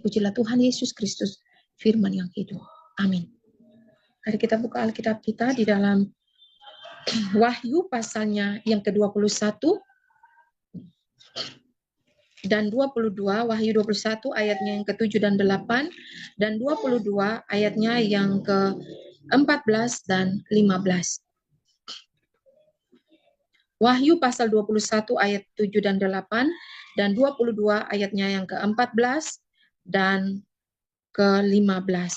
Terpuji-pujilah Tuhan Yesus Kristus, firman yang hidup. Amin. Mari kita buka Alkitab kita di dalam Wahyu pasalnya yang ke-21 dan 22, Wahyu 21 ayatnya yang ke-7 dan 8, dan 22 ayatnya yang ke-14 dan 15. Wahyu pasal 21 ayat 7 dan 8, dan 22 ayatnya yang ke-14 dan ke-15.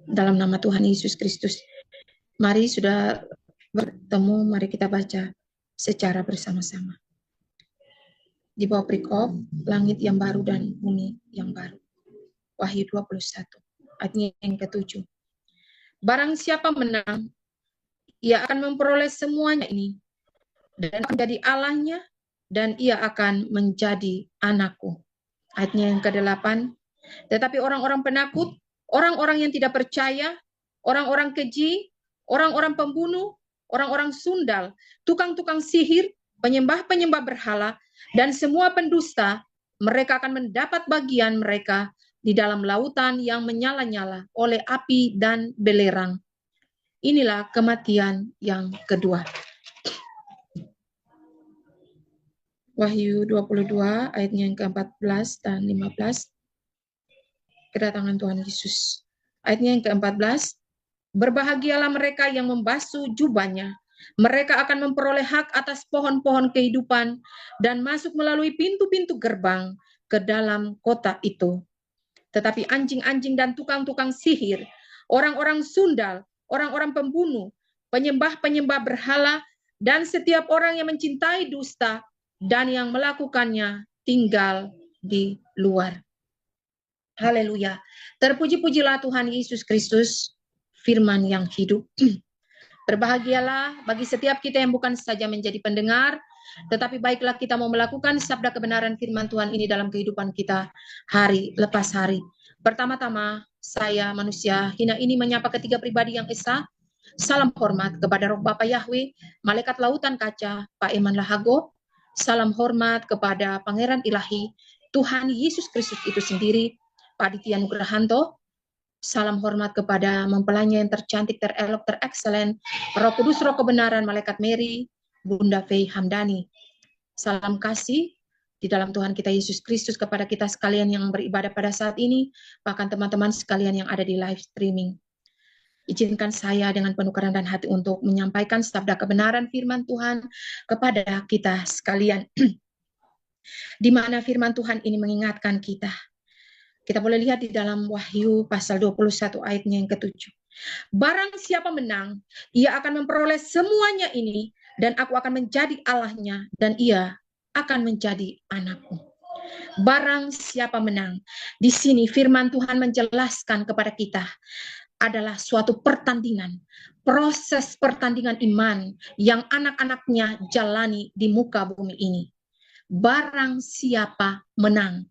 Dalam nama Tuhan Yesus Kristus. Mari sudah bertemu, mari kita baca secara bersama-sama. Di bawah perikop, langit yang baru dan bumi yang baru. Wahyu 21, ayatnya yang ke-7. Barang siapa menang, ia akan memperoleh semuanya ini, dan akan menjadi Allahnya, dan ia akan menjadi anakku. Ayatnya yang ke-8. Tetapi orang-orang penakut, orang-orang yang tidak percaya, orang-orang keji, orang-orang pembunuh, orang-orang sundal, tukang-tukang sihir, penyembah-penyembah berhala, dan semua pendusta, mereka akan mendapat bagian mereka di dalam lautan yang menyala-nyala oleh api dan belerang. Inilah kematian yang kedua. Wahyu 22 ayatnya yang ke-14 dan 15. Kedatangan Tuhan Yesus. Ayatnya yang ke-14. Berbahagialah mereka yang membasuh jubahnya. Mereka akan memperoleh hak atas pohon-pohon kehidupan dan masuk melalui pintu-pintu gerbang ke dalam kota itu. Tetapi anjing-anjing dan tukang-tukang sihir, orang-orang sundal, orang-orang pembunuh, penyembah-penyembah berhala, dan setiap orang yang mencintai dusta dan yang melakukannya tinggal di luar. Haleluya. Terpuji-pujilah Tuhan Yesus Kristus, firman yang hidup. Berbahagialah bagi setiap kita yang bukan saja menjadi pendengar, tetapi baiklah kita mau melakukan sabda kebenaran firman Tuhan ini dalam kehidupan kita hari lepas hari. Pertama-tama, saya manusia hina ini menyapa ketiga pribadi yang esa. Salam hormat kepada Roh Bapa Yahweh, Malaikat Lautan Kaca, Pak Eman Lahago. Salam hormat kepada Pangeran Ilahi, Tuhan Yesus Kristus itu sendiri, Pak Aditya Nugrahanto. Salam hormat kepada mempelainya yang tercantik, terelok, terekselen, Roh Kudus, Roh Kebenaran, Malaikat Mary, Bunda Fei Hamdani. Salam kasih di dalam Tuhan kita Yesus Kristus kepada kita sekalian yang beribadah pada saat ini, bahkan teman-teman sekalian yang ada di live streaming. Izinkan saya dengan penuh kerendahan hati untuk menyampaikan sabda kebenaran firman Tuhan kepada kita sekalian. Di mana firman Tuhan ini mengingatkan kita. Kita boleh lihat di dalam Wahyu pasal 21 ayatnya yang ke-7. Barang siapa menang, ia akan memperoleh semuanya ini, dan aku akan menjadi Allahnya, dan ia akan menjadi anakku. Barang siapa menang. Di sini firman Tuhan menjelaskan kepada kita adalah suatu pertandingan, proses pertandingan iman yang anak-anaknya jalani di muka bumi ini. Barang siapa menang.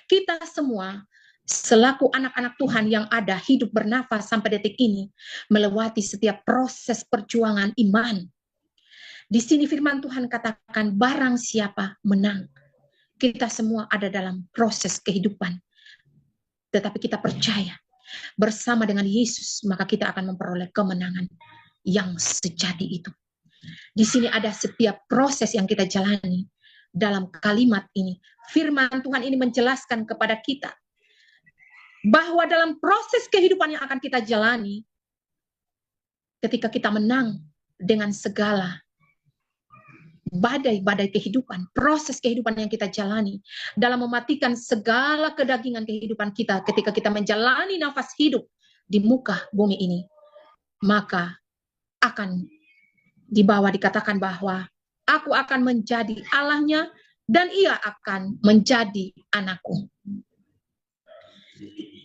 Kita semua selaku anak-anak Tuhan yang ada hidup bernafas sampai detik ini melewati setiap proses perjuangan iman. Di sini firman Tuhan katakan barang siapa menang. Kita semua ada dalam proses kehidupan. Tetapi kita percaya bersama dengan Yesus maka kita akan memperoleh kemenangan yang sejati itu. Di sini ada setiap proses yang kita jalani. Dalam kalimat ini firman Tuhan ini menjelaskan kepada kita bahwa dalam proses kehidupan yang akan kita jalani, ketika kita menang dengan segala badai-badai kehidupan, proses kehidupan yang kita jalani, dalam mematikan segala kedagingan kehidupan kita, ketika kita menjalani nafas hidup di muka bumi ini, maka akan dibawa dikatakan bahwa aku akan menjadi Allahnya, dan ia akan menjadi anakku.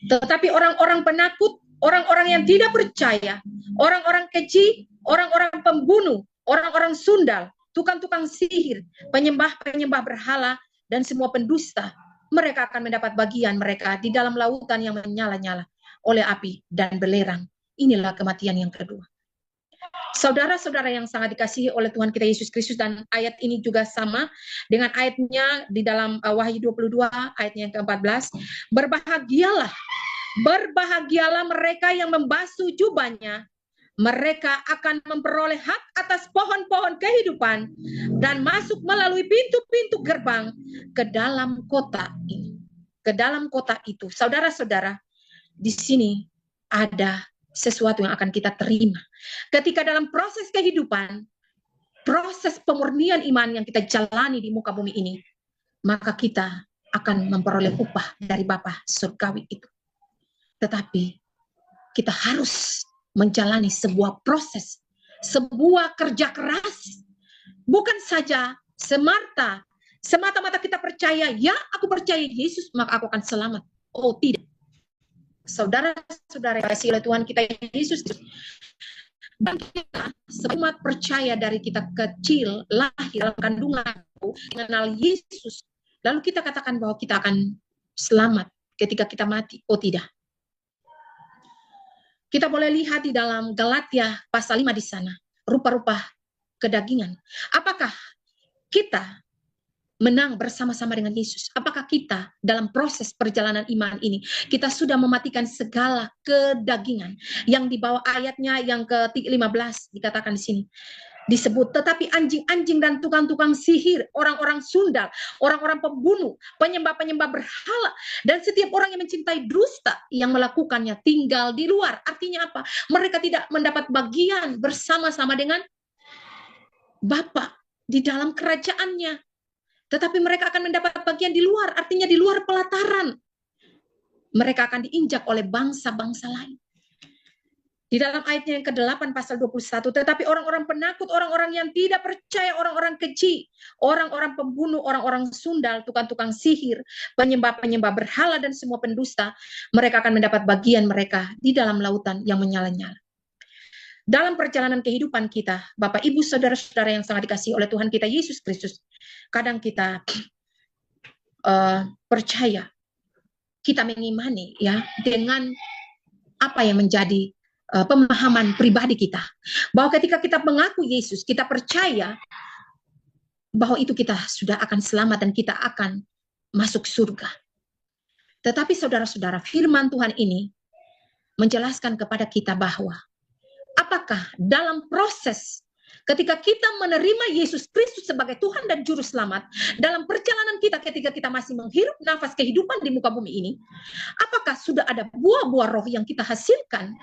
Tetapi orang-orang penakut, orang-orang yang tidak percaya, orang-orang keji, orang-orang pembunuh, orang-orang sundal, tukang-tukang sihir, penyembah-penyembah berhala, dan semua pendusta, mereka akan mendapat bagian mereka di dalam lautan yang menyala-nyala oleh api dan belerang. Inilah kematian yang kedua. Saudara-saudara yang sangat dikasihi oleh Tuhan kita Yesus Kristus, dan ayat ini juga sama dengan ayatnya di dalam Wahyu 22 ayatnya yang ke-14. Berbahagialah mereka yang membasuh jubahnya, mereka akan memperoleh hak atas pohon-pohon kehidupan dan masuk melalui pintu-pintu gerbang ke dalam kota ini, ke dalam kota itu. Saudara-saudara, di sini ada sesuatu yang akan kita terima. Ketika dalam proses kehidupan, proses pemurnian iman yang kita jalani di muka bumi ini, maka kita akan memperoleh upah dari Bapa surgawi itu. Tetapi kita harus menjalani sebuah proses, sebuah kerja keras. Bukan saja semata-mata kita percaya, ya aku percaya Yesus, maka aku akan selamat. Oh tidak. Saudara-saudara yang kasih oleh Tuhan kita Yesus, dan kita semua percaya dari kita kecil, lahir dalam kandungan, mengenal Yesus, lalu kita katakan bahwa kita akan selamat ketika kita mati. Oh tidak. Kita boleh lihat di dalam Galatia pasal 5 di sana, rupa-rupa kedagingan. Apakah kita menang bersama-sama dengan Yesus? Apakah kita dalam proses perjalanan iman ini, kita sudah mematikan segala kedagingan yang di bawah ayatnya yang ke-15 dikatakan di sini. Disebut, tetapi anjing-anjing dan tukang-tukang sihir, orang-orang sundal, orang-orang pembunuh, penyembah-penyembah berhala, dan setiap orang yang mencintai dusta yang melakukannya tinggal di luar. Artinya apa? Mereka tidak mendapat bagian bersama-sama dengan Bapa di dalam kerajaannya. Tetapi mereka akan mendapat bagian di luar, artinya di luar pelataran. Mereka akan diinjak oleh bangsa-bangsa lain. Di dalam ayatnya yang ke-8 pasal 21, tetapi orang-orang penakut, orang-orang yang tidak percaya, orang-orang keji, orang-orang pembunuh, orang-orang sundal, tukang-tukang sihir, penyembah-penyembah berhala, dan semua pendusta, mereka akan mendapat bagian mereka di dalam lautan yang menyala-nyala. Dalam perjalanan kehidupan kita, Bapak, Ibu, Saudara-saudara yang sangat dikasihi oleh Tuhan kita Yesus Kristus, kadang kita percaya, kita mengimani ya dengan apa yang menjadi pemahaman pribadi kita, bahwa ketika kita mengaku Yesus, kita percaya bahwa itu kita sudah akan selamat dan kita akan masuk surga. Tetapi saudara-saudara, firman Tuhan ini menjelaskan kepada kita bahwa apakah dalam proses ketika kita menerima Yesus Kristus sebagai Tuhan dan Juru Selamat, dalam perjalanan kita ketika kita masih menghirup nafas kehidupan di muka bumi ini, apakah sudah ada buah-buah roh yang kita hasilkan,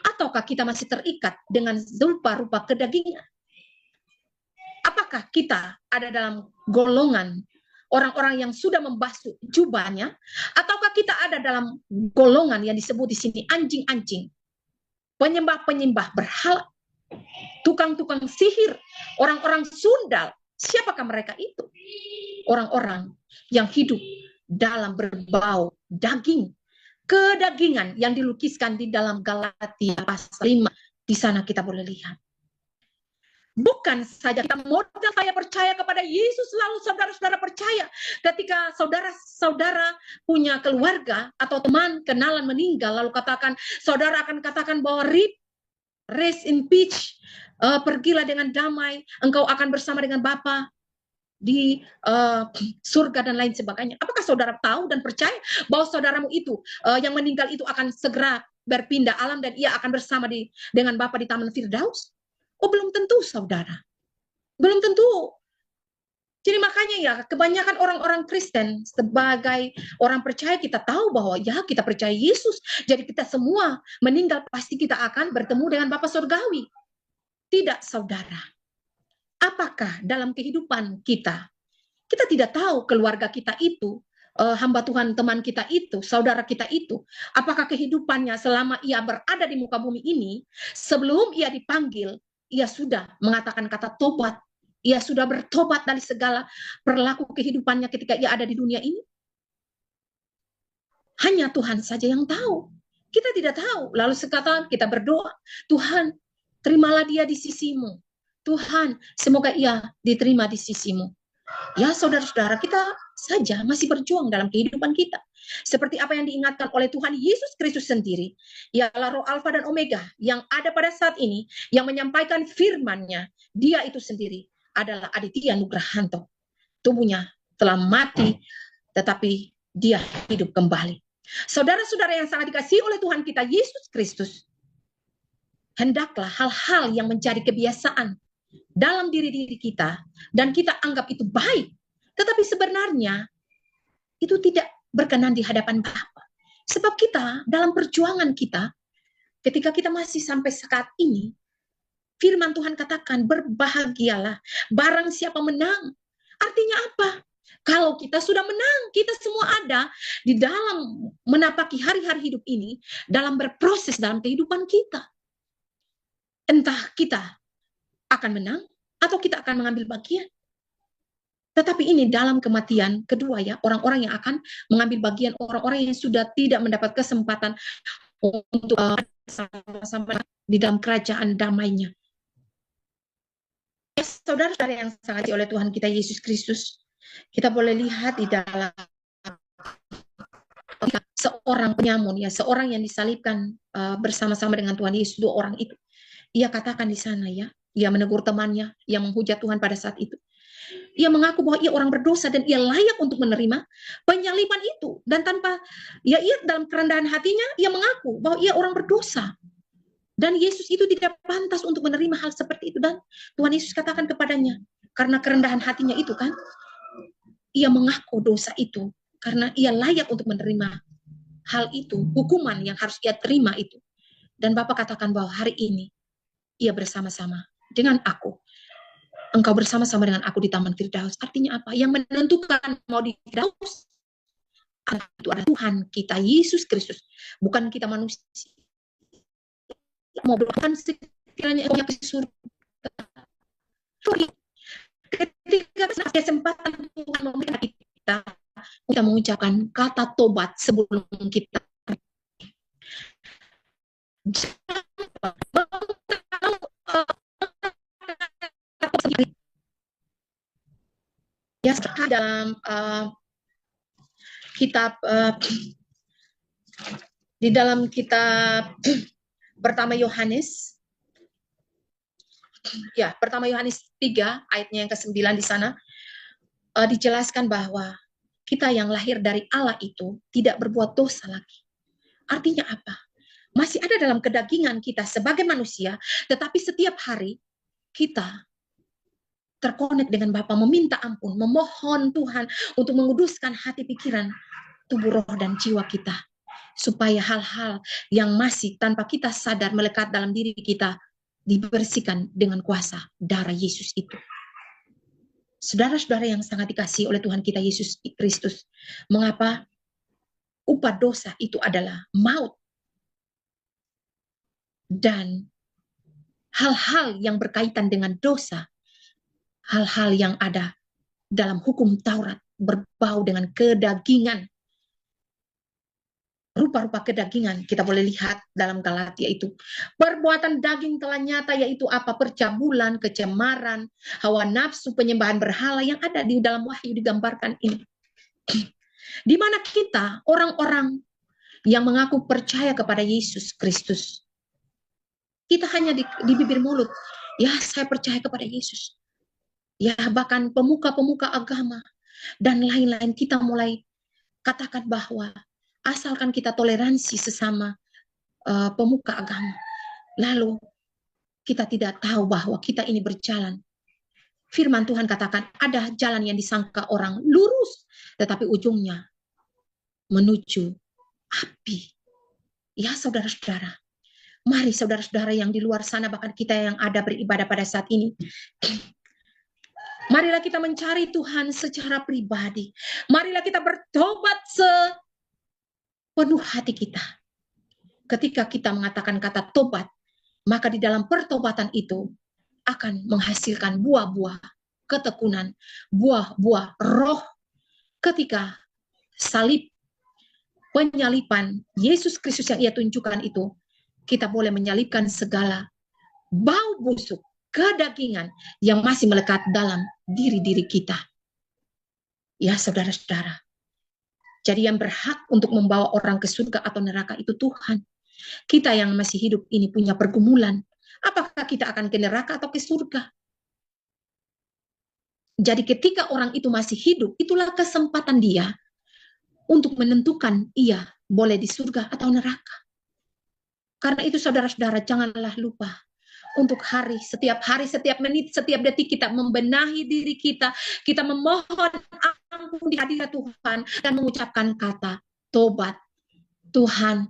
ataukah kita masih terikat dengan rupa-rupa kedagingan? Apakah kita ada dalam golongan orang-orang yang sudah membasuh jubahnya, ataukah kita ada dalam golongan yang disebut di sini anjing-anjing, penyembah-penyembah berhala, tukang-tukang sihir, orang-orang sundal? Siapakah mereka itu? Orang-orang yang hidup dalam berbau daging, kedagingan yang dilukiskan di dalam Galatia pasal 5. Di sana kita boleh lihat. Bukan saja kita modal saya percaya kepada Yesus, lalu saudara-saudara percaya ketika saudara-saudara punya keluarga atau teman kenalan meninggal, lalu katakan, saudara akan katakan bahwa rest in peace, pergilah dengan damai, engkau akan bersama dengan Bapa di surga dan lain sebagainya. Apakah saudara tahu dan percaya bahwa saudaramu itu yang meninggal itu akan segera berpindah alam dan ia akan bersama dengan Bapa di Taman Firdaus? Oh, belum tentu, saudara. Belum tentu. Jadi makanya ya, kebanyakan orang-orang Kristen sebagai orang percaya, kita tahu bahwa ya kita percaya Yesus, jadi kita semua meninggal pasti kita akan bertemu dengan Bapa Surgawi. Tidak, saudara. Apakah dalam kehidupan kita tidak tahu keluarga kita itu, hamba Tuhan teman kita itu, saudara kita itu, apakah kehidupannya selama ia berada di muka bumi ini, sebelum ia dipanggil, ia sudah mengatakan kata tobat, ia sudah bertobat dari segala perilaku kehidupannya ketika ia ada di dunia ini? Hanya Tuhan saja yang tahu. Kita tidak tahu. Lalu sekarang kita berdoa, Tuhan, terimalah dia di sisimu. Tuhan, semoga ia diterima di sisimu. Ya saudara-saudara, kita saja masih berjuang dalam kehidupan kita. Seperti apa yang diingatkan oleh Tuhan Yesus Kristus sendiri, ialah Roh Alfa dan Omega yang ada pada saat ini, yang menyampaikan firman-Nya. Dia itu sendiri adalah Aditya Nugrahanto. Tubuhnya telah mati, tetapi dia hidup kembali. Saudara-saudara yang sangat dikasihi oleh Tuhan kita Yesus Kristus, hendaklah hal-hal yang menjadi kebiasaan dalam diri kita dan kita anggap itu baik, tetapi sebenarnya itu tidak berkenan di hadapan Bapa. Sebab kita dalam perjuangan kita, ketika kita masih sampai saat ini, firman Tuhan katakan, berbahagialah barang siapa menang. Artinya apa? Kalau kita sudah menang, kita semua ada di dalam menapaki hari-hari hidup ini, dalam berproses dalam kehidupan kita. Entah kita akan menang, atau kita akan mengambil bagian. Tetapi ini dalam kematian kedua ya, orang-orang yang akan mengambil bagian, orang-orang yang sudah tidak mendapat kesempatan untuk sama-sama di dalam kerajaan damainya. Ya, saudara-saudara yang sangat dioleh Tuhan kita Yesus Kristus, kita boleh lihat di dalam seorang penyamun, ya, seorang yang disalibkan bersama-sama dengan Tuhan Yesus, dua orang itu. Ia katakan di sana ya, ia menegur temannya yang menghujat Tuhan pada saat itu. Ia mengaku bahwa ia orang berdosa dan ia layak untuk menerima penyaliban itu. Dan tanpa, ya ia dalam kerendahan hatinya, ia mengaku bahwa ia orang berdosa. Dan Yesus itu tidak pantas untuk menerima hal seperti itu. Dan Tuhan Yesus katakan kepadanya, karena kerendahan hatinya itu kan, ia mengaku dosa itu. Karena ia layak untuk menerima hal itu, hukuman yang harus ia terima itu. Dan Bapak katakan bahwa hari ini, ia bersama-sama dengan aku. Engkau bersama-sama dengan aku di Taman Firdaus. Artinya apa? Yang menentukan mau di Firdaus itu adalah Tuhan kita Yesus Kristus, bukan kita manusia. Mau berbuat sekiranya punya surga. Ketika kesempatan Tuhan memberikan kita mengucapkan kata tobat sebelum kita. Ya, dalam kitab di dalam kitab pertama Yohanes, ya, pertama Yohanes 3 ayatnya yang ke-9 di sana dijelaskan bahwa kita yang lahir dari Allah itu tidak berbuat dosa lagi. Artinya apa? Masih ada dalam kedagingan kita sebagai manusia, tetapi setiap hari kita terkonek dengan Bapa, meminta ampun, memohon Tuhan untuk menguduskan hati, pikiran, tubuh, roh, dan jiwa kita. Supaya hal-hal yang masih tanpa kita sadar melekat dalam diri kita dibersihkan dengan kuasa darah Yesus itu. Saudara-saudara yang sangat dikasihi oleh Tuhan kita Yesus Kristus, mengapa upah dosa itu adalah maut? Dan hal-hal yang berkaitan dengan dosa, hal-hal yang ada dalam hukum Taurat berbau dengan kedagingan, rupa-rupa kedagingan kita boleh lihat dalam Galatia itu. Perbuatan daging telah nyata, yaitu apa? Percabulan, kecemaran, hawa nafsu, penyembahan berhala yang ada di dalam Wahyu digambarkan ini. Di mana kita, orang-orang yang mengaku percaya kepada Yesus Kristus, kita hanya di bibir mulut, ya saya percaya kepada Yesus. Ya bahkan pemuka-pemuka agama dan lain-lain kita mulai katakan bahwa asalkan kita toleransi sesama pemuka agama, lalu kita tidak tahu bahwa kita ini berjalan. Firman Tuhan katakan ada jalan yang disangka orang lurus, tetapi ujungnya menuju api. Ya saudara-saudara, mari saudara-saudara yang di luar sana, bahkan kita yang ada beribadah pada saat ini, marilah kita mencari Tuhan secara pribadi. Marilah kita bertobat sepenuh hati kita. Ketika kita mengatakan kata tobat, maka di dalam pertobatan itu akan menghasilkan buah-buah ketekunan, buah-buah roh. Ketika salib, penyaliban Yesus Kristus yang ia tunjukkan itu, kita boleh menyalibkan segala bau busuk, kedagingan yang masih melekat dalam diri-diri kita. Ya saudara-saudara, Jadi yang berhak untuk membawa orang ke surga atau neraka itu Tuhan. Kita yang masih hidup ini punya pergumulan. Apakah kita akan ke neraka atau ke surga? Jadi ketika orang itu masih hidup, itulah kesempatan dia untuk menentukan ia boleh di surga atau neraka. Karena itu saudara-saudara, janganlah lupa untuk setiap hari, setiap menit, setiap detik kita membenahi diri kita. Kita memohon ampun di hadirat Tuhan dan mengucapkan kata tobat. Tuhan,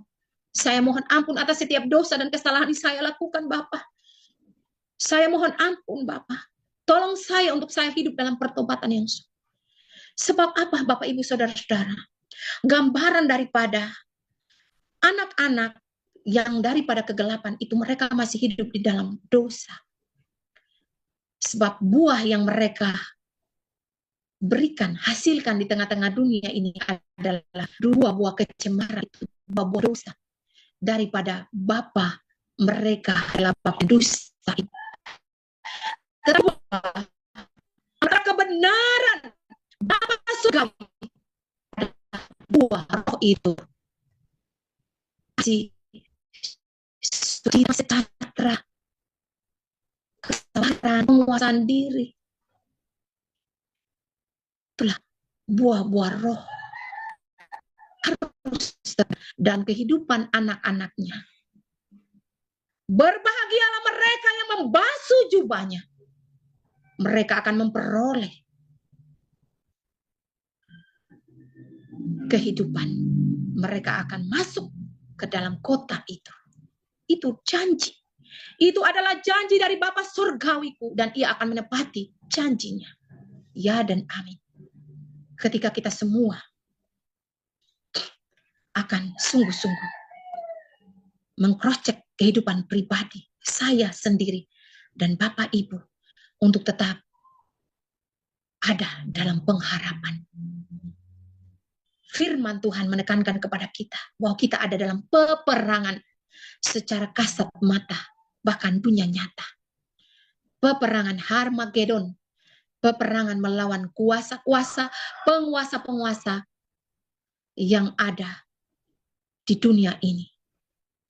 saya mohon ampun atas setiap dosa dan kesalahan yang saya lakukan, Bapa. Saya mohon ampun, Bapa. Tolong saya untuk saya hidup dalam pertobatan yang sungguh. Sebab apa, Bapak, Ibu, Saudara-saudara? Gambaran daripada anak-anak yang daripada kegelapan itu mereka masih hidup di dalam dosa. Sebab buah yang mereka berikan, hasilkan di tengah-tengah dunia ini adalah dua buah kecemaran itu, buah dosa daripada bapa mereka adalah bapa dosa itu. Tetapi kebenaran bapa surga buah roh itu si sejahtera, kesabaran, penguasaan diri. Itulah buah-buah roh harus dan kehidupan anak-anaknya. Berbahagialah mereka yang membasuh jubahnya. Mereka akan memperoleh kehidupan. Mereka akan masuk ke dalam kota itu. Itu janji. Itu adalah janji dari Bapa Surgawiku dan ia akan menepati janjinya. Ya dan amin. Ketika kita semua akan sungguh-sungguh mengcross-check kehidupan pribadi saya sendiri dan Bapak Ibu untuk tetap ada dalam pengharapan. Firman Tuhan menekankan kepada kita bahwa kita ada dalam peperangan secara kasat mata, bahkan dunia nyata. Peperangan Harmagedon, peperangan melawan kuasa-kuasa, penguasa-penguasa yang ada di dunia ini,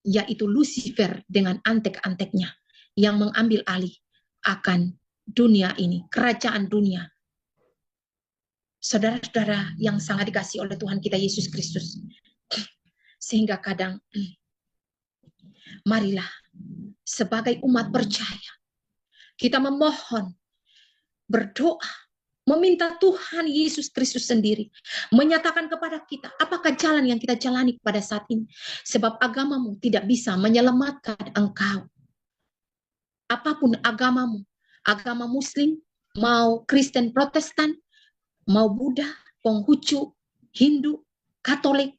yaitu Lucifer dengan antek-anteknya yang mengambil alih akan dunia ini, kerajaan dunia. Saudara-saudara yang sangat dikasihi oleh Tuhan kita Yesus Kristus, sehingga kadang marilah sebagai umat percaya kita memohon, berdoa, meminta Tuhan Yesus Kristus sendiri menyatakan kepada kita apakah jalan yang kita jalani pada saat ini. Sebab agamamu tidak bisa menyelamatkan engkau. Apapun agamamu, agama Muslim, mau Kristen Protestan, mau Buddha, Konghucu, Hindu, Katolik,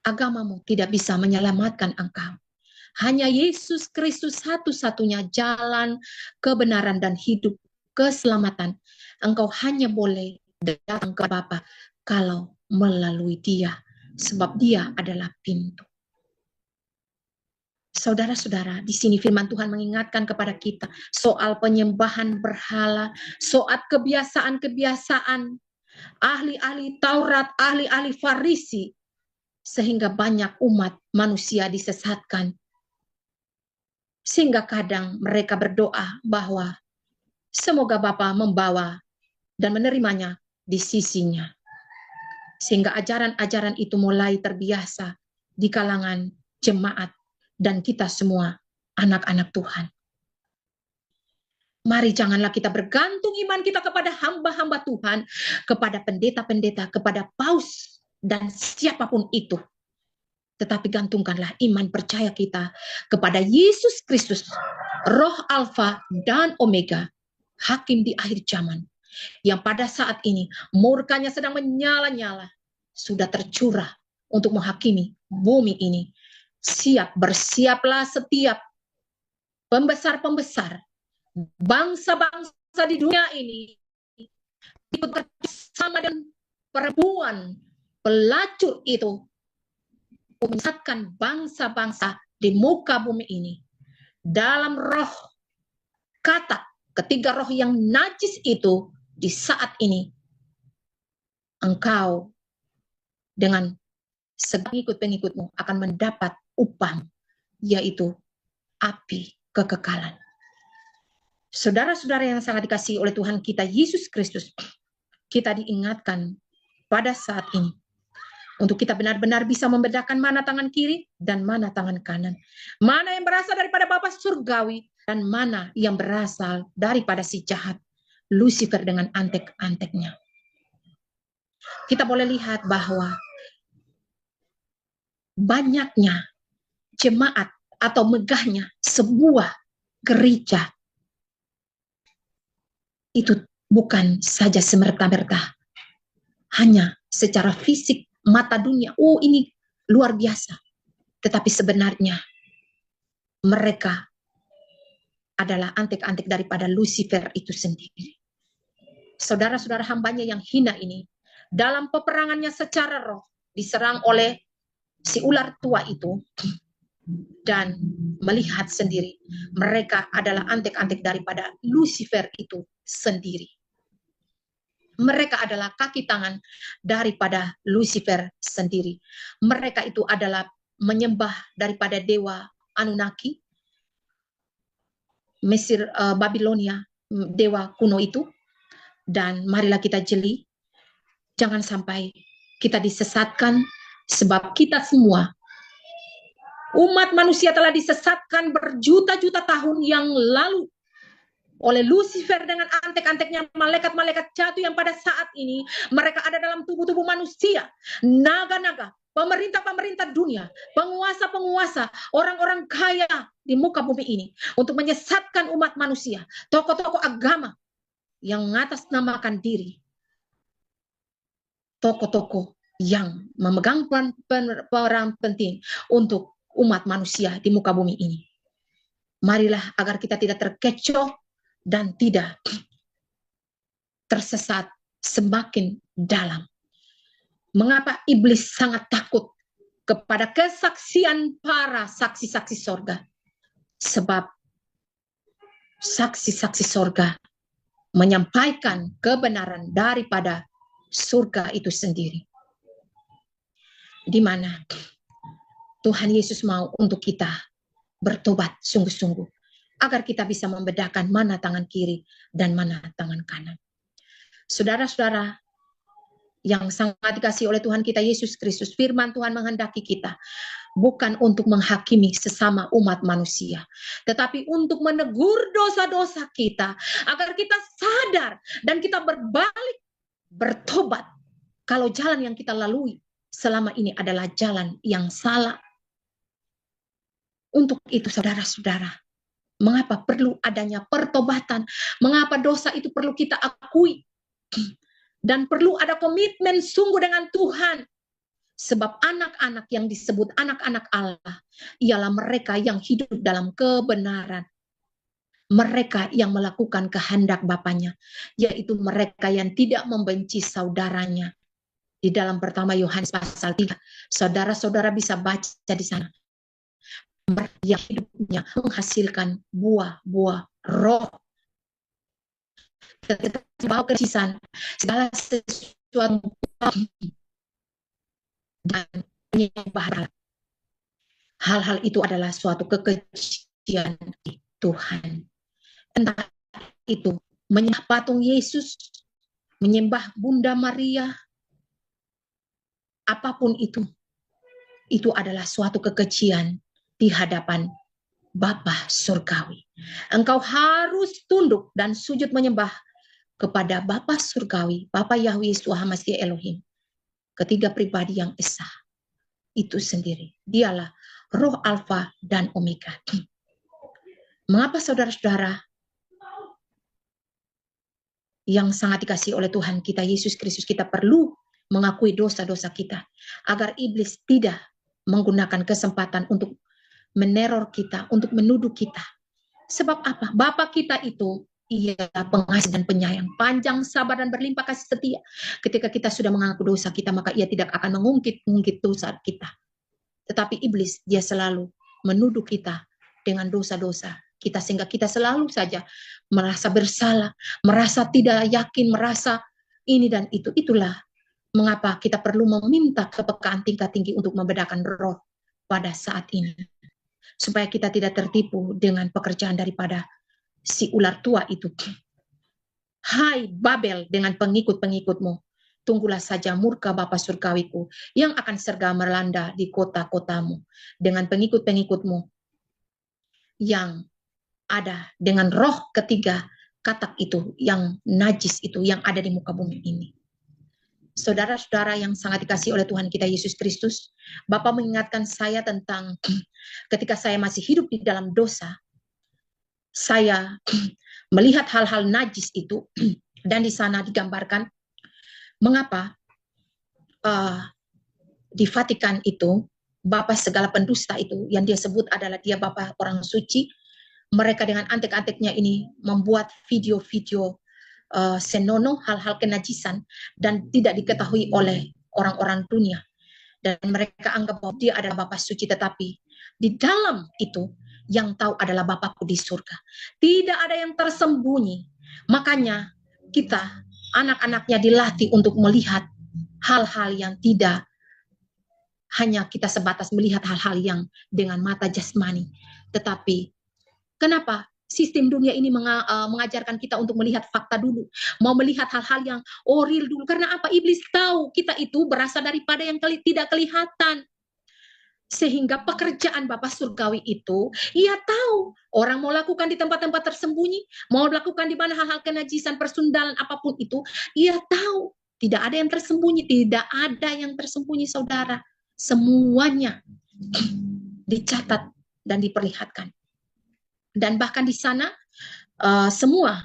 agamamu tidak bisa menyelamatkan engkau. Hanya Yesus Kristus satu-satunya jalan kebenaran dan hidup keselamatan. Engkau hanya boleh datang ke Bapa kalau melalui Dia, sebab Dia adalah pintu. Saudara-saudara, di sini firman Tuhan mengingatkan kepada kita soal penyembahan berhala, soal kebiasaan-kebiasaan ahli-ahli Taurat, ahli-ahli Farisi, sehingga banyak umat manusia disesatkan. Sehingga kadang mereka berdoa bahwa semoga Bapa membawa dan menerimanya di sisinya. Sehingga ajaran-ajaran itu mulai terbiasa di kalangan jemaat dan kita semua anak-anak Tuhan. Mari janganlah kita bergantung iman kita kepada hamba-hamba Tuhan, kepada pendeta-pendeta, kepada paus, dan siapapun itu. Tetapi gantungkanlah iman percaya kita kepada Yesus Kristus, Roh Alfa dan Omega, Hakim di akhir zaman, yang pada saat ini murkanya sedang menyala-nyala, sudah tercurah untuk menghakimi bumi ini. Bersiaplah setiap pembesar-pembesar, bangsa-bangsa di dunia ini, ikut bersama dengan perempuan pelacur itu, menyesatkan bangsa-bangsa di muka bumi ini dalam roh kata ketiga roh yang najis itu. Di saat ini engkau dengan pengikut-pengikutmu akan mendapat upah, yaitu api kekekalan. Saudara-saudara yang sangat dikasihi oleh Tuhan kita Yesus Kristus, kita diingatkan pada saat ini untuk kita benar-benar bisa membedakan mana tangan kiri dan mana tangan kanan. Mana yang berasal daripada Bapa surgawi dan mana yang berasal daripada si jahat, Lucifer dengan antek-anteknya. Kita boleh lihat bahwa banyaknya jemaat atau megahnya sebuah gereja itu bukan saja semerta-merta hanya secara fisik mata dunia, oh ini luar biasa, tetapi sebenarnya mereka adalah antek-antek daripada Lucifer itu sendiri. Saudara-saudara hambanya yang hina ini dalam peperangannya secara roh diserang oleh si ular tua itu, dan melihat sendiri mereka adalah antek-antek daripada Lucifer itu sendiri. Mereka adalah kaki tangan daripada Lucifer sendiri. Mereka itu adalah menyembah daripada dewa Anunnaki, Mesir, Babilonia, dewa kuno itu. Dan marilah kita jeli, jangan sampai kita disesatkan, sebab kita semua umat manusia telah disesatkan berjuta-juta tahun yang lalu oleh Lucifer dengan antek-anteknya, malaikat-malaikat jatuh yang pada saat ini mereka ada dalam tubuh-tubuh manusia, naga-naga, pemerintah-pemerintah dunia, penguasa-penguasa, orang-orang kaya di muka bumi ini untuk menyesatkan umat manusia, tokoh-tokoh agama yang mengatasnamakan diri, tokoh-tokoh yang memegang peran penting untuk umat manusia di muka bumi ini. Marilah agar kita tidak terkecoh dan tidak tersesat semakin dalam. Mengapa iblis sangat takut kepada kesaksian para saksi-saksi sorga? Sebab saksi-saksi sorga menyampaikan kebenaran daripada surga itu sendiri. Di mana Tuhan Yesus mau untuk kita bertobat sungguh-sungguh, agar kita bisa membedakan mana tangan kiri dan mana tangan kanan. Saudara-saudara yang sangat dikasihi oleh Tuhan kita Yesus Kristus, firman Tuhan menghendaki kita bukan untuk menghakimi sesama umat manusia, tetapi untuk menegur dosa-dosa kita, agar kita sadar dan kita berbalik, bertobat, kalau jalan yang kita lalui selama ini adalah jalan yang salah. Untuk itu saudara-saudara, mengapa perlu adanya pertobatan? Mengapa dosa itu perlu kita akui? Dan perlu ada komitmen sungguh dengan Tuhan. Sebab anak-anak yang disebut anak-anak Allah ialah mereka yang hidup dalam kebenaran. Mereka yang melakukan kehendak Bapanya, yaitu mereka yang tidak membenci saudaranya. Di dalam pertama Yohanes pasal 3, saudara-saudara bisa baca di sana. Mereka yang hidupnya menghasilkan buah-buah roh. Bawa kesisan segala sesuatu dan penyembahan. Hal-hal itu adalah suatu kekejian Tuhan. Entah itu menyembah patung Yesus, menyembah Bunda Maria, apapun itu adalah suatu kekejian di hadapan Bapa surgawi. Engkau harus tunduk dan sujud menyembah kepada Bapa surgawi, Bapa Yahweh Tuhan Masih Elohim, ketiga pribadi yang esa itu sendiri. Dialah roh alfa dan omega. Mengapa saudara-saudara yang sangat dikasihi oleh Tuhan kita Yesus Kristus, kita perlu mengakui dosa-dosa kita, agar iblis tidak menggunakan kesempatan untuk meneror kita, untuk menuduh kita. Sebab apa? Bapa kita itu ia pengasih dan penyayang, panjang sabar dan berlimpah kasih setia. Ketika kita sudah mengaku dosa kita, maka ia tidak akan mengungkit dosa kita. Tetapi iblis, dia selalu menuduh kita dengan dosa-dosa kita, sehingga kita selalu saja merasa bersalah, merasa tidak yakin, merasa ini dan itu. Itulah mengapa kita perlu meminta kepekaan tingkat tinggi untuk membedakan roh pada saat ini. Supaya kita tidak tertipu dengan pekerjaan daripada si ular tua itu. Hai Babel dengan pengikut-pengikutmu, tunggulah saja murka Bapa surgawiku yang akan serga melanda di kota-kotamu dengan pengikut-pengikutmu yang ada dengan roh ketiga katak itu, yang najis itu, yang ada di muka bumi ini. Saudara-saudara yang sangat dikasihi oleh Tuhan kita Yesus Kristus, Bapa mengingatkan saya tentang ketika saya masih hidup di dalam dosa, saya melihat hal-hal najis itu, dan di sana digambarkan mengapa di Vatikan itu, Bapa segala pendusta itu, yang dia sebut adalah dia Bapa orang suci, mereka dengan antek-anteknya ini membuat video-video senonoh, hal-hal kenajisan, dan tidak diketahui oleh orang-orang dunia. Dan mereka anggap bahwa dia adalah Bapa suci, tetapi di dalam itu yang tahu adalah Bapakku di surga. Tidak ada yang tersembunyi. Makanya kita, anak-anaknya dilatih untuk melihat hal-hal yang tidak hanya kita sebatas melihat hal-hal yang dengan mata jasmani. Tetapi kenapa sistem dunia ini mengajarkan kita untuk melihat fakta dulu, mau melihat hal-hal yang real dulu? Karena apa? Iblis tahu kita itu berasal daripada yang tidak kelihatan. Sehingga pekerjaan Bapa Surgawi itu, ia tahu orang mau lakukan di tempat-tempat tersembunyi, mau lakukan di mana hal-hal kenajisan, persundalan, apapun itu, ia tahu. Tidak ada yang tersembunyi, tidak ada yang tersembunyi, saudara. Semuanya dicatat dan diperlihatkan. Dan bahkan di sana, semua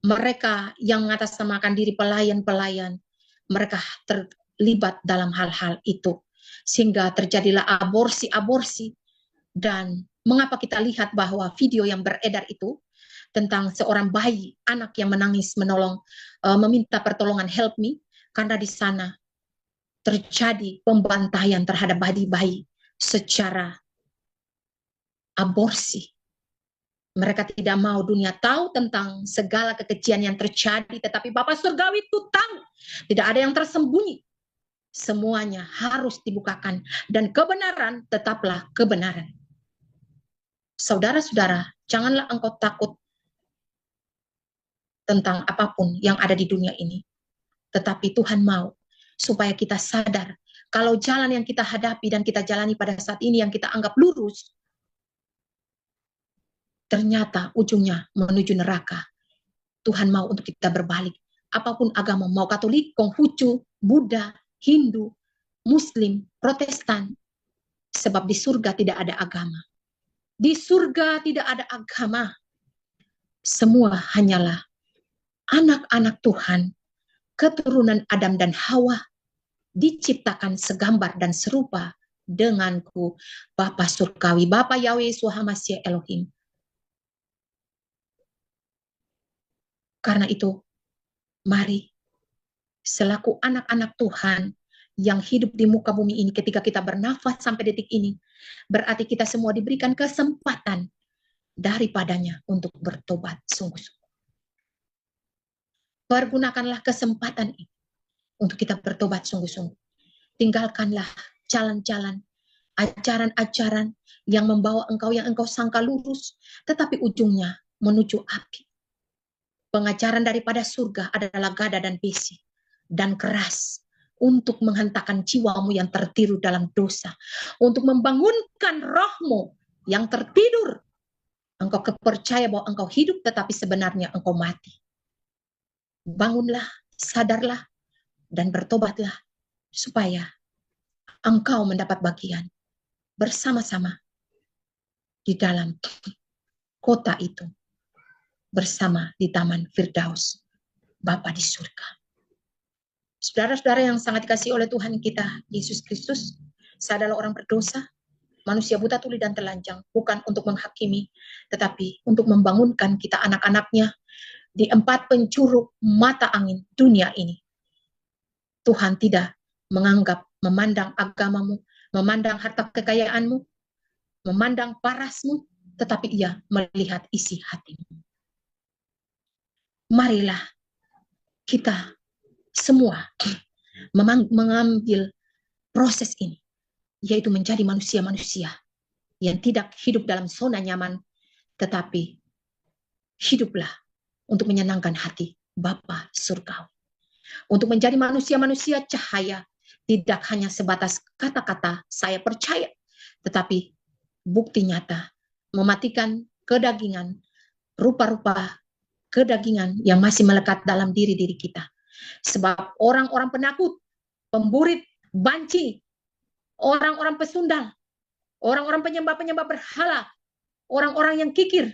mereka yang mengatasnamakan diri pelayan-pelayan, mereka terlibat dalam hal-hal itu. Sehingga terjadilah aborsi-aborsi. Dan mengapa kita lihat bahwa video yang beredar itu tentang seorang bayi, anak yang menangis menolong, meminta pertolongan, help me, karena di sana terjadi pembantaian terhadap bayi-bayi secara aborsi. Mereka tidak mau dunia tahu tentang segala kekejian yang terjadi, tetapi Bapa Surgawi itu tahu. Tidak ada yang tersembunyi. Semuanya harus dibukakan, dan kebenaran tetaplah kebenaran. Saudara-saudara, janganlah engkau takut tentang apapun yang ada di dunia ini. Tetapi Tuhan mau supaya kita sadar kalau jalan yang kita hadapi dan kita jalani pada saat ini yang kita anggap lurus, ternyata ujungnya menuju neraka. Tuhan mau untuk kita berbalik. Apapun agama, mau Katolik, Konghucu, Buddha, Hindu, Muslim, Protestan. Sebab di surga tidak ada agama. Di surga tidak ada agama. Semua hanyalah anak-anak Tuhan, keturunan Adam dan Hawa, diciptakan segambar dan serupa denganku, Bapa Surgawi, Bapa Yahweh Suhamasya Elohim. Karena itu, mari selaku anak-anak Tuhan yang hidup di muka bumi ini, ketika kita bernafas sampai detik ini, berarti kita semua diberikan kesempatan daripadanya untuk bertobat sungguh-sungguh. Pergunakanlah kesempatan ini untuk kita bertobat sungguh-sungguh. Tinggalkanlah jalan-jalan, ajaran-ajaran yang membawa engkau, yang engkau sangka lurus, tetapi ujungnya menuju api. Pengajaran daripada surga adalah gada dan besi dan keras untuk menghentakkan jiwamu yang tertidur dalam dosa, untuk membangunkan rohmu yang tertidur. Engkau percaya bahwa engkau hidup, tetapi sebenarnya engkau mati. Bangunlah, sadarlah, dan bertobatlah, supaya engkau mendapat bagian bersama-sama di dalam kota itu, bersama di Taman Firdaus, Bapa di surga. Saudara-saudara yang sangat dikasihi oleh Tuhan kita, Yesus Kristus, saya adalah orang berdosa, manusia buta tuli dan telanjang, bukan untuk menghakimi, tetapi untuk membangunkan kita anak-anaknya di 4 penjuru mata angin dunia ini. Tuhan tidak memandang agamamu, memandang harta kekayaanmu, memandang parasmu, tetapi ia melihat isi hatimu. Marilah kita semua mengambil proses ini, yaitu menjadi manusia-manusia yang tidak hidup dalam zona nyaman, tetapi hiduplah untuk menyenangkan hati Bapa Surgawi. Untuk menjadi manusia-manusia cahaya, tidak hanya sebatas kata-kata saya percaya, tetapi bukti nyata mematikan kedagingan, rupa-rupa kedagingan yang masih melekat dalam diri-diri kita. Sebab orang-orang penakut, pemburit, banci, orang-orang pesundal, orang-orang penyembah-penyembah berhala, orang-orang yang kikir,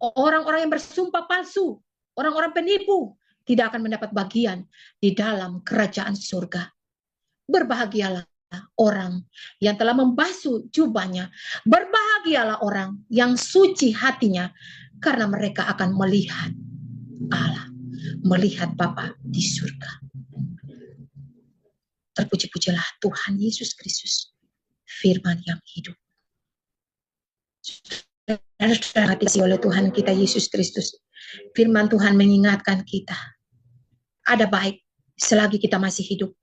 orang-orang yang bersumpah palsu, orang-orang penipu, tidak akan mendapat bagian di dalam kerajaan surga. Berbahagialah orang yang telah membasuh jubahnya. Berbahagialah orang yang suci hatinya, karena mereka akan melihat Allah, melihat Bapa di surga. Terpuji-pujilah Tuhan Yesus Kristus, firman yang hidup. Terhati oleh Tuhan kita Yesus Kristus. Firman Tuhan mengingatkan kita, ada baik selagi kita masih hidup.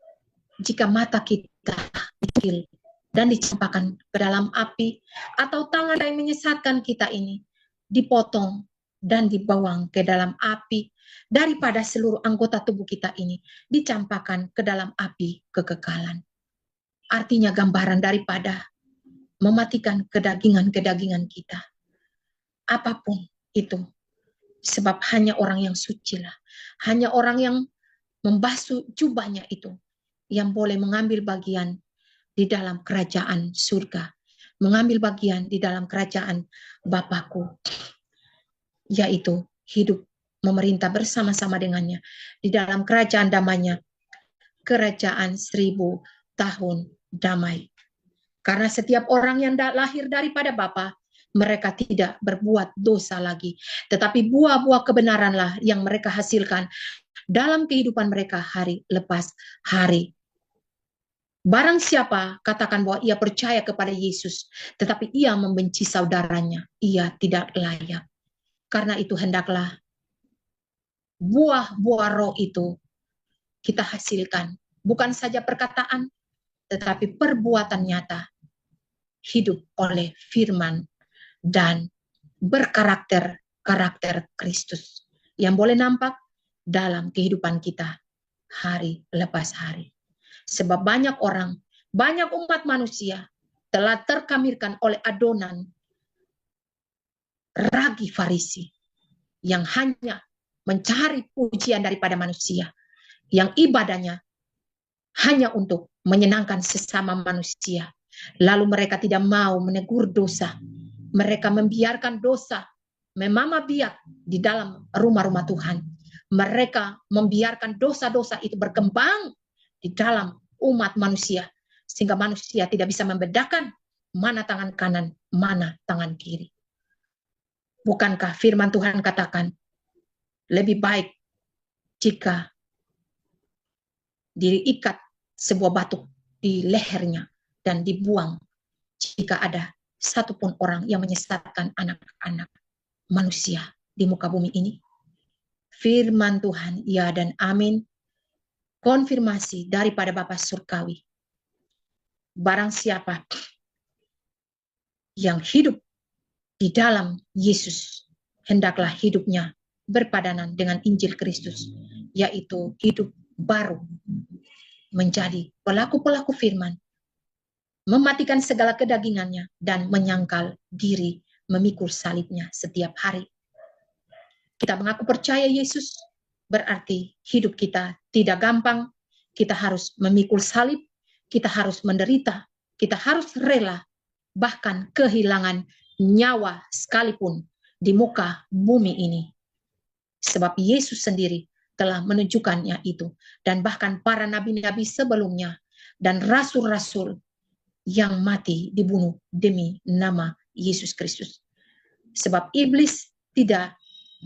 Jika mata kita dikil dan dicampakkan ke dalam api, atau tangan yang menyesatkan kita ini dipotong dan dibawang ke dalam api, daripada seluruh anggota tubuh kita ini dicampakkan ke dalam api kekekalan. Artinya gambaran daripada mematikan kedagingan-kedagingan kita. Apapun itu, sebab hanya orang yang suci lah, hanya orang yang membasuh jubahnya itu yang boleh mengambil bagian di dalam kerajaan surga, mengambil bagian di dalam kerajaan Bapakku, yaitu hidup memerintah bersama-sama dengannya di dalam kerajaan damainya, kerajaan 1000 tahun damai. Karena setiap orang yang lahir daripada Bapa, mereka tidak berbuat dosa lagi, tetapi buah-buah kebenaranlah yang mereka hasilkan dalam kehidupan mereka hari lepas hari. Barang siapa katakan bahwa ia percaya kepada Yesus, tetapi ia membenci saudaranya, ia tidak layak. Karena itu hendaklah buah-buah roh itu kita hasilkan. Bukan saja perkataan, tetapi perbuatan nyata. Hidup oleh firman dan berkarakter Kristus yang boleh nampak dalam kehidupan kita hari lepas hari. Sebab banyak orang, banyak umat manusia telah terkamirkan oleh adonan ragi Farisi yang hanya mencari pujian daripada manusia, yang ibadahnya hanya untuk menyenangkan sesama manusia. Lalu mereka tidak mau menegur dosa. Mereka membiarkan dosa memamah biak di dalam rumah-rumah Tuhan. Mereka membiarkan dosa-dosa itu berkembang di dalam umat manusia, sehingga manusia tidak bisa membedakan mana tangan kanan, mana tangan kiri. Bukankah firman Tuhan katakan, lebih baik jika diikat sebuah batu di lehernya dan dibuang jika ada satupun orang yang menyesatkan anak-anak manusia di muka bumi ini? Firman Tuhan, ya dan amin. Konfirmasi daripada Bapa Surgawi. Barang siapa yang hidup di dalam Yesus, hendaklah hidupnya berpadanan dengan Injil Kristus, yaitu hidup baru, menjadi pelaku-pelaku firman, mematikan segala kedagingannya, dan menyangkal diri, memikul salibnya setiap hari. Kita mengaku percaya Yesus, berarti hidup kita tidak gampang, kita harus memikul salib, kita harus menderita, kita harus rela, bahkan kehilangan nyawa sekalipun di muka bumi ini. Sebab Yesus sendiri telah menunjukkannya itu, dan bahkan para nabi-nabi sebelumnya, dan rasul-rasul yang mati dibunuh demi nama Yesus Kristus. Sebab iblis tidak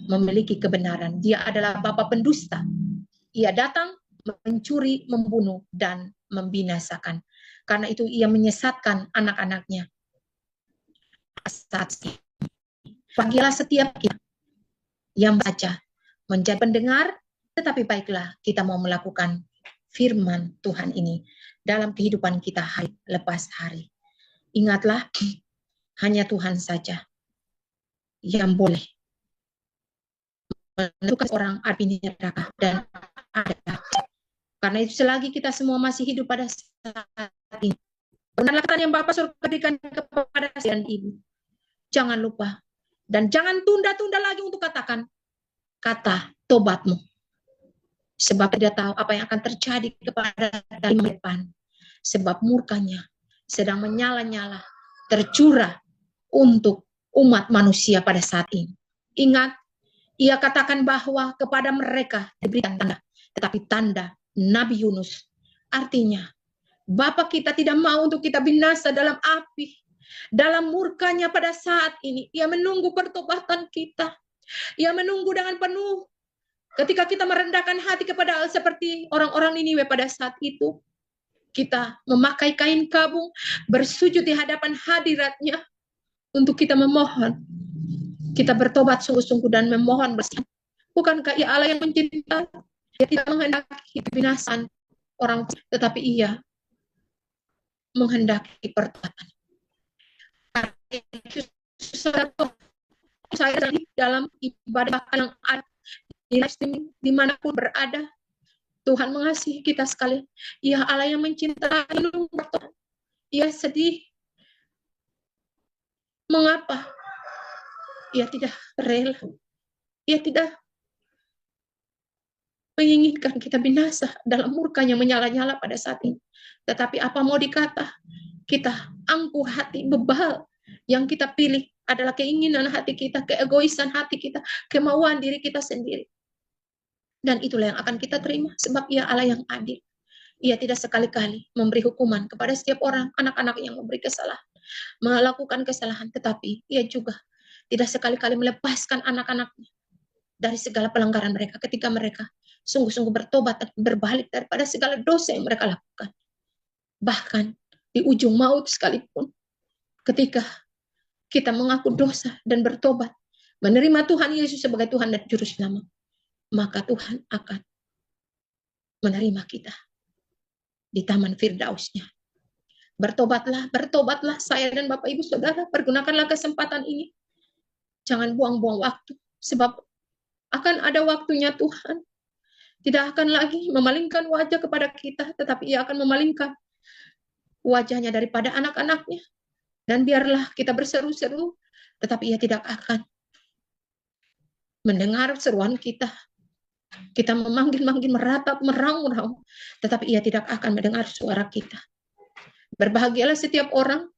memiliki kebenaran. Dia adalah bapa pendusta. Ia datang mencuri, membunuh, dan membinasakan. Karena itu ia menyesatkan anak-anaknya. Bagilah setiap kita yang baca menjadi pendengar, tetapi baiklah kita mau melakukan firman Tuhan ini dalam kehidupan kita hari lepas hari. Ingatlah, hanya Tuhan saja yang boleh menentukan orang api neraka dan ada. Karena itu selagi kita semua masih hidup pada saat ini, benarlah kata yang Bapak suruh berikan kepada saya dan Ibu. Jangan lupa dan jangan tunda-tunda lagi untuk katakan kata tobatmu. Sebab tidak tahu apa yang akan terjadi kepada dari depan. Sebab murkanya sedang menyala-nyala, tercurah untuk umat manusia pada saat ini. Ingat, ia katakan bahwa kepada mereka diberikan tanda, tetapi tanda Nabi Yunus. Artinya, Bapa kita tidak mau untuk kita binasa dalam api, dalam murkanya pada saat ini. Ia menunggu pertobatan kita. Ia menunggu dengan penuh. Ketika kita merendahkan hati kepada Allah seperti orang-orang Niniwe pada saat itu, kita memakai kain kabung, bersujud di hadapan hadirat-Nya untuk kita memohon. Kita bertobat sungguh-sungguh dan memohon bersih. Bukankah Ia Allah yang mencintai? Dia tidak menghendaki kebinasaan orang, tetapi Ia menghendaki pertobatan. Saya dalam ibadah yang ada di live streaming dimanapun berada, Tuhan mengasihi kita sekali. Ia Allah yang mencintai. Ia sedih. Mengapa? Ia tidak rela. Ia tidak menginginkan kita binasa dalam murkanya menyala-nyala pada saat ini. Tetapi apa mau dikata? Kita angkuh hati, bebal. Yang kita pilih adalah keinginan hati kita, keegoisan hati kita, kemauan diri kita sendiri. Dan itulah yang akan kita terima, sebab Ia Allah yang adil. Ia tidak sekali-kali memberi hukuman kepada setiap orang, anak-anak yang memberi kesalahan, melakukan kesalahan, tetapi Ia juga tidak sekali-kali melepaskan anak-anaknya dari segala pelanggaran mereka ketika mereka sungguh-sungguh bertobat dan berbalik daripada segala dosa yang mereka lakukan. Bahkan di ujung maut sekalipun, ketika kita mengaku dosa dan bertobat, menerima Tuhan Yesus sebagai Tuhan dan Juru Selamat, maka Tuhan akan menerima kita di taman Firdaus-Nya. Bertobatlah, bertobatlah saya dan Bapak Ibu Saudara, pergunakanlah kesempatan ini. Jangan buang-buang waktu, sebab akan ada waktunya Tuhan. Tidak akan lagi memalingkan wajah kepada kita, tetapi Ia akan memalingkan wajahnya daripada anak-anaknya. Dan biarlah kita berseru-seru, tetapi Ia tidak akan mendengar seruan kita. Kita memanggil-manggil, meratap, meraung-raung, tetapi Ia tidak akan mendengar suara kita. Berbahagialah setiap orang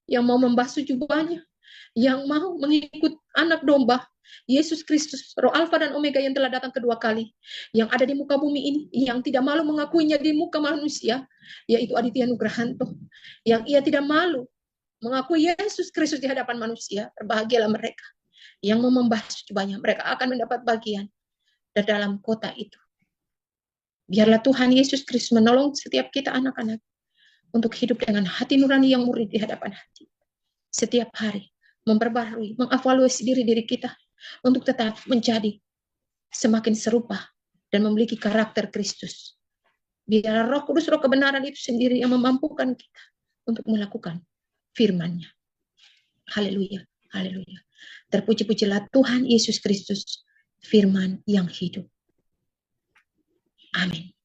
yang mau membasuh jubahnya, yang mau mengikut anak domba, Yesus Kristus, Roh Alfa dan Omega yang telah datang kedua kali, yang ada di muka bumi ini, yang tidak malu mengakuinya di muka manusia, yaitu Aditya Nugrahanto, yang ia tidak malu mengakui Yesus Kristus di hadapan manusia. Berbahagialah mereka yang mau membasuh jubahnya, mereka akan mendapat bagian di dalam kota itu. Biarlah Tuhan Yesus Kristus menolong setiap kita anak-anak untuk hidup dengan hati nurani yang murni di hadapan hati. Setiap hari memperbarui, mengevaluasi diri kita untuk tetap menjadi semakin serupa dan memiliki karakter Kristus. Biar Roh Kudus, Roh kebenaran itu sendiri yang memampukan kita untuk melakukan firman-Nya. Haleluya, haleluya. Terpuji-pujilah Tuhan Yesus Kristus, firman yang hidup. Amin.